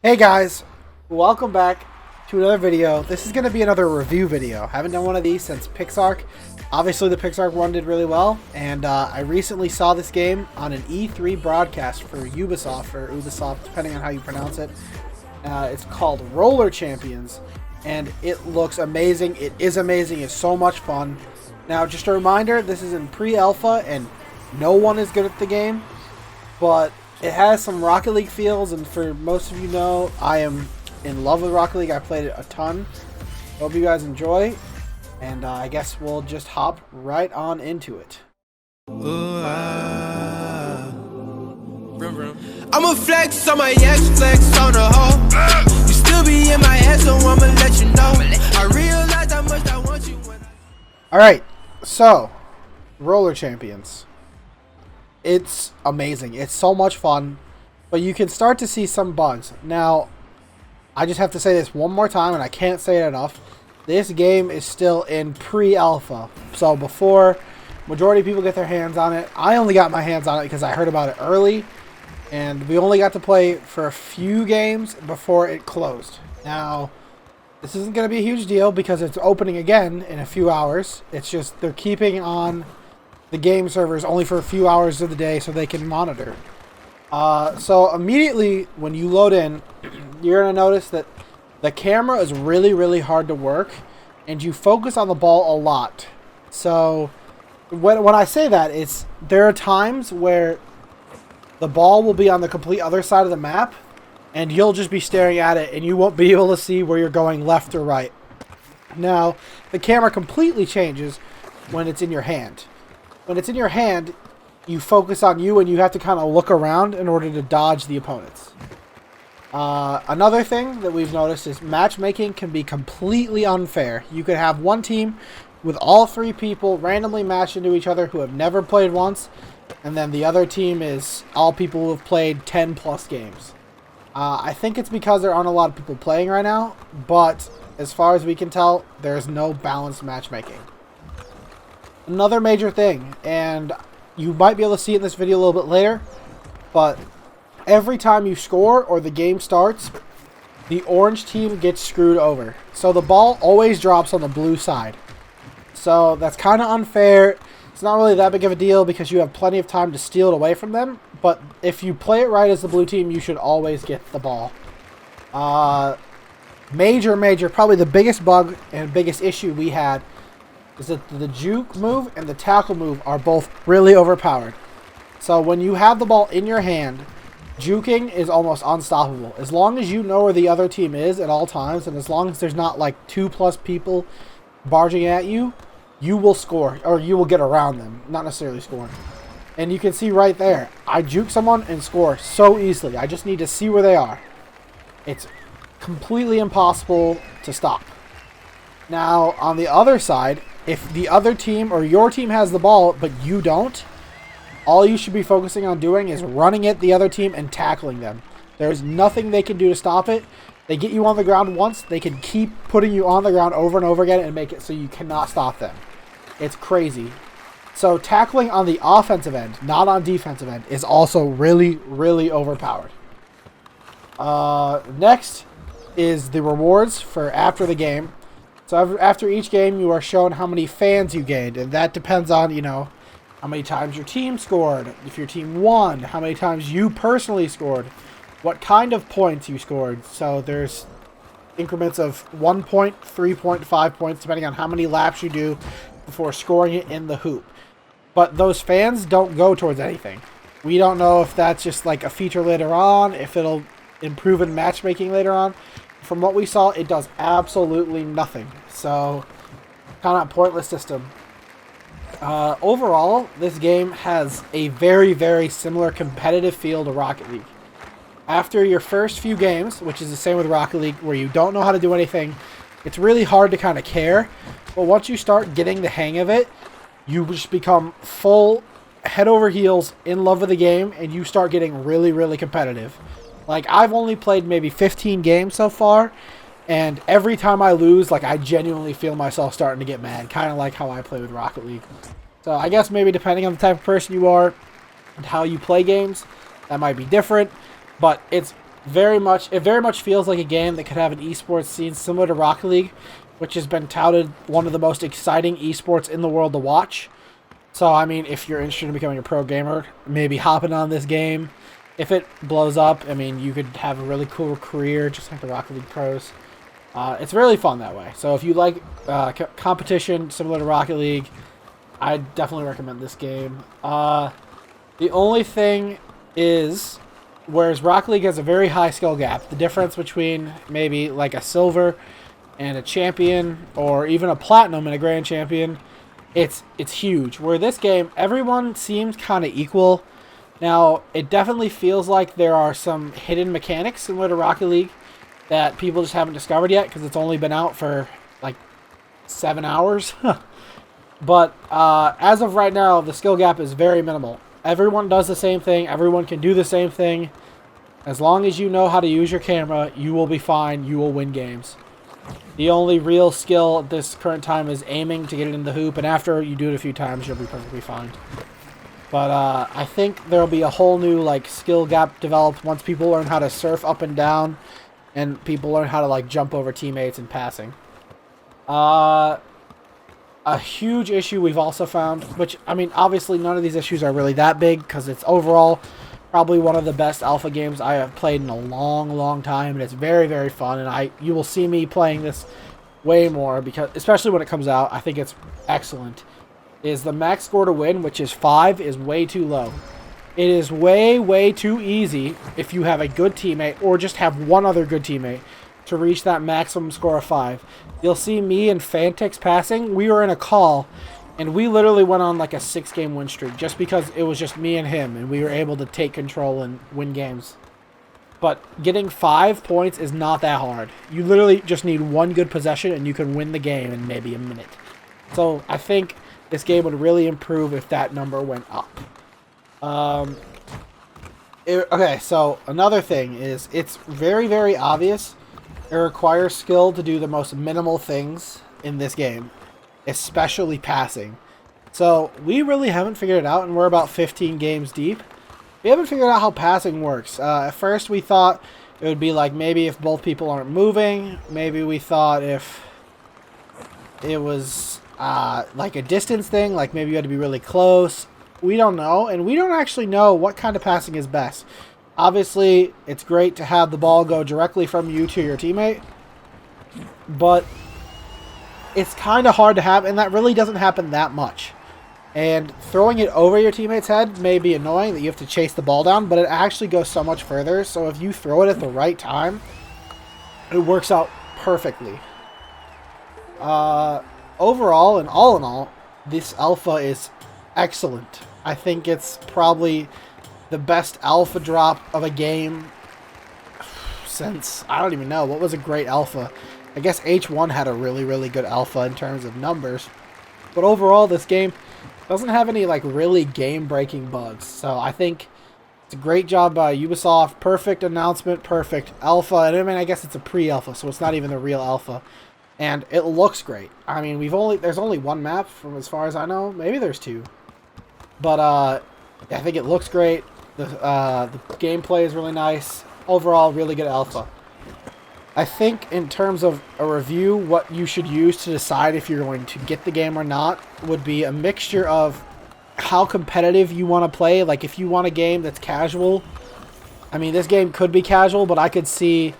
Hey guys, welcome back to another video. This is going to be another review video. Haven't done one of these since Pixark. Obviously the Pixark one did really well, and I recently saw this game on an E3 broadcast for Ubisoft, or Ubisoft, depending on how you pronounce it. It's called Roller Champions, and it looks amazing. It is amazing. It's so much fun. Now, just a reminder, this is in pre-alpha, and no one is good at the game, but it has some Rocket League feels, and for most of you know, I am in love with Rocket League. I played it a ton. Hope you guys enjoy, and I guess we'll just hop right on into it. I'ma flex on my ex, flex on the hoe. You still be in my head, so I'ma let you know. I realize how much I want you when Alright, so, Roller Champions. It's amazing. It's so much fun, but you can start to see some bugs. Now, I just have to say this one more time, and I can't say it enough. This game is still in pre-alpha, so before majority of people get their hands on it. I only got my hands on it because I heard about it early, and we only got to play for a few games before it closed. Now, this isn't going to be a huge deal because it's opening again in a few hours. It's just they're keeping on the game servers only for a few hours of the day so they can monitor. So immediately when you load in, you're going to notice that the camera is really hard to work, and you focus on the ball a lot. So when I say that, there are times where the ball will be on the complete other side of the map, and you'll just be staring at it, and you won't be able to see where you're going left or right. Now, the camera completely changes when it's in your hand. When it's in your hand, you focus on you, and you have to kind of look around in order to dodge the opponents. Another thing that we've noticed is matchmaking can be completely unfair. You could have one team with all three people randomly match into each other who have never played once, and then the other team is all people who have played 10 plus games. I think it's because there aren't a lot of people playing right now, but as far as we can tell, there's no balanced matchmaking. Another major thing, and you might be able to see it in this video a little bit later, but every time you score or the game starts, the orange team gets screwed over. So the ball always drops on the blue side. So that's kind of unfair. It's not really that big of a deal because you have plenty of time to steal it away from them, but if you play it right as the blue team, you should always get the ball. Major, probably the biggest bug and biggest issue we had is that the juke move and the tackle move are both really overpowered. So when you have the ball in your hand, juking is almost unstoppable. As long as you know where the other team is at all times, and as long as there's not like 2+ people barging at you, you will score, or you will get around them, not necessarily score. And you can see right there, I juke someone and score so easily. I just need to see where they are. It's completely impossible to stop. Now, on the other side, if the other team or your team has the ball, but you don't, all you should be focusing on doing is running at the other team and tackling them. There's nothing they can do to stop it. They get you on the ground once, they can keep putting you on the ground over and over again and make it so you cannot stop them. It's crazy. So tackling on the offensive end, not on defensive end, is also really overpowered. Next is the rewards for after the game. So after each game, you are shown how many fans you gained, and that depends on, you know, how many times your team scored, if your team won, how many times you personally scored, what kind of points you scored. So there's increments of 1 point, 3 point, 5 points, depending on how many laps you do before scoring it in the hoop. But those fans don't go towards anything. We don't know if that's just like a feature later on, if it'll improve in matchmaking later on. From what we saw, it does absolutely nothing. So, kind of a pointless system. Overall, this game has a very similar competitive feel to Rocket League. After your first few games, which is the same with Rocket League, where you don't know how to do anything, it's really hard to kind of care. But once you start getting the hang of it, you just become full head over heels in love with the game, and you start getting really competitive. Like, I've only played maybe 15 games so far, and every time I lose, like, I genuinely feel myself starting to get mad, kind of like how I play with Rocket League. So I guess maybe depending on the type of person you are and how you play games, that might be different, but it's it very much feels like a game that could have an esports scene similar to Rocket League, which has been touted one of the most exciting esports in the world to watch. So, I mean, if you're interested in becoming a pro gamer, maybe hopping on this game. If it blows up, I mean, you could have a really cool career, just like the Rocket League pros. It's really fun that way. So if you like competition similar to Rocket League, I definitely recommend this game. The only thing is, whereas Rocket League has a very high skill gap, the difference between maybe like a silver and a champion, or even a platinum and a grand champion, it's huge. Where this game, everyone seems kind of equal. Now, it definitely feels like there are some hidden mechanics similar to Rocket League that people just haven't discovered yet because it's only been out for like 7 hours. But as of right now, the skill gap is very minimal. Everyone does the same thing. Everyone can do the same thing. As long as you know how to use your camera, you will be fine. You will win games. The only real skill at this current time is aiming to get it in the hoop, and after you do it a few times, you'll be perfectly fine. But I think there'll be a whole new like skill gap developed once people learn how to surf up and down, and people learn how to like jump over teammates and passing. A huge issue we've also found, which, I mean, obviously none of these issues are really that big because it's overall probably one of the best alpha games I have played in a long, long time, and it's very, very fun, and you will see me playing this way more, because especially when it comes out, I think it's excellent. Is the max score to win, which is 5, is way too low. It is way, way too easy if you have a good teammate, or just have one other good teammate, to reach that maximum score of 5. You'll see me and Fantix passing. We were in a call, and we literally went on like a 6-game win streak just because it was just me and him, and we were able to take control and win games. But getting 5 points is not that hard. You literally just need one good possession, and you can win the game in maybe a minute. So I think this game would really improve if that number went up. Okay, so another thing is it's very, very obvious. It requires skill to do the most minimal things in this game, especially passing. So we really haven't figured it out, and we're about 15 games deep. We haven't figured out how passing works. At first we thought it would be like maybe if both people aren't moving. Maybe we thought if it was like a distance thing, like maybe you had to be really close. We don't know, and we don't actually know what kind of passing is best. Obviously, it's great to have the ball go directly from you to your teammate, but it's kind of hard to have, and that really doesn't happen that much. And throwing it over your teammate's head may be annoying that you have to chase the ball down, but it actually goes so much further, so if you throw it at the right time, it works out perfectly. Overall, and all in all, this alpha is excellent. I think it's probably the best alpha drop of a game since, I don't even know, what was a great alpha? I guess H1 had a really, really good alpha in terms of numbers. But overall, this game doesn't have any like really game-breaking bugs. So I think it's a great job by Ubisoft. Perfect announcement, perfect alpha. And I mean, I guess it's a pre-alpha, so it's not even the real alpha. And it looks great. I mean, there's only one map from as far as I know. Maybe there's 2. But I think it looks great. The gameplay is really nice. Overall, really good alpha. I think in terms of a review, what you should use to decide if you're going to get the game or not would be a mixture of how competitive you want to play. Like if you want a game that's casual, I mean, this game could be casual, but I could see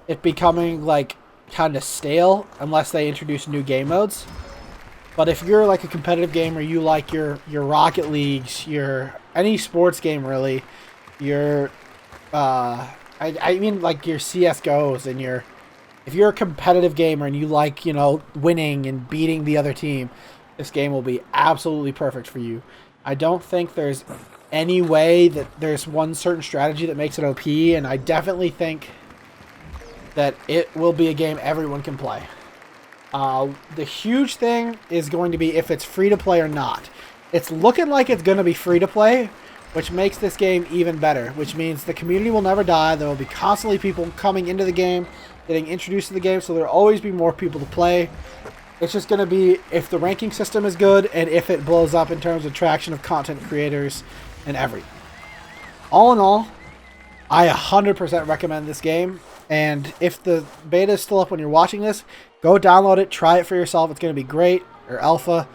it becoming like kind of stale unless they introduce new game modes. But if you're like a competitive gamer, you like your Rocket Leagues, any sports game really, I mean like your CSGOs and if you're a competitive gamer and you like, winning and beating the other team, this game will be absolutely perfect for you. I don't think there's any way that there's one certain strategy that makes it OP, and I definitely think that it will be a game everyone can play. The huge thing is going to be if it's free to play or not. It's looking like it's going to be free to play, which makes this game even better, which means the community will never die. There will be constantly people coming into the game, getting introduced to the game, so there will always be more people to play. It's just going to be if the ranking system is good and if it blows up in terms of traction of content creators and everything. All in all, I 100% recommend this game. And if the beta is still up when you're watching this, go download it, try it for yourself. It's going to be great, or alpha.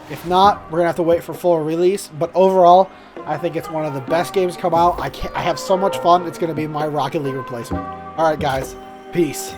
If not, we're going to have to wait for full release. But overall, I think it's one of the best games come out. I have so much fun. It's going to be my Rocket League replacement. All right, guys. Peace.